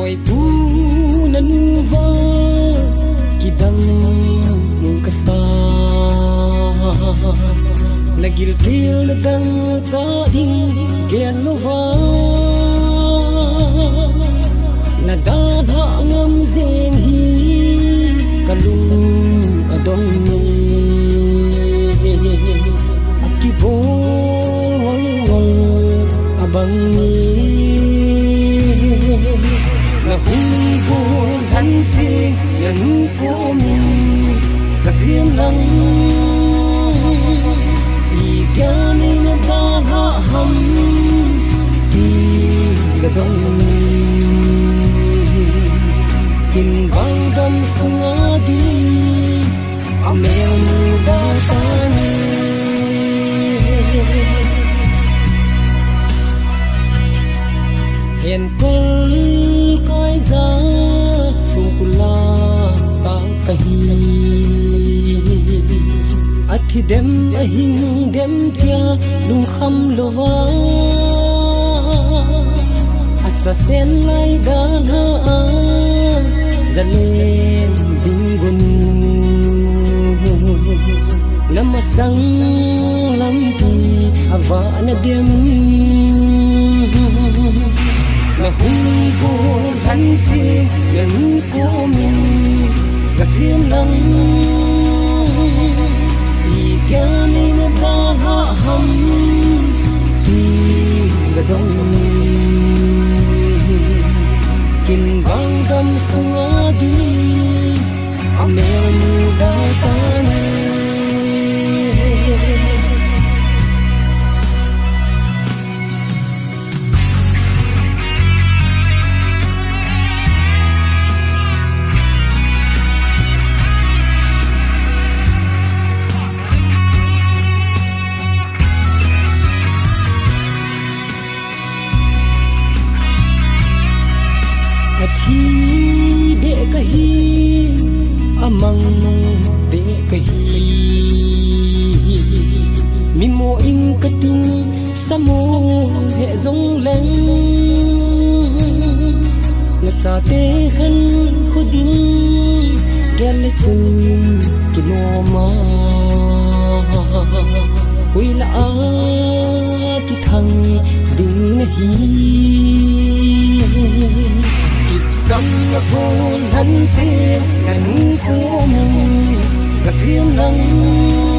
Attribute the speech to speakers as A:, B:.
A: Oi pu nan va kidang mung kasa nagil til dang ta ding gen nova na da tha ngam zeng hi kalung adong ni akibo wal wal abang ni na hung buồn hắn tình nhận của mình đặc riêng lăng ý kia nên ta hạ hầm thì gà đông mình kinh vang đâm sung á đi mèo đã ta nhé hẹn con coi ra sung kula tang kahi athi dem ahing dem tia lung kham lova atsa sen lai dan ha zalen dingun namasang lampi ava na dem na hung buồn hắn tình nhận của mình gạt riêng lăng ý kia nên ta hạ hầm thì gà đông mình kinh vang đâm sung á đi mèo đã ta nhé thi bệ kahi amang bệ kahi mi mo ing kating samo he zong leng na cha te khan khuding gel chun ki no ma koi la a ki thang ding na hi sắm là buồn hắn tên ngàn của mình gạt riêng lăng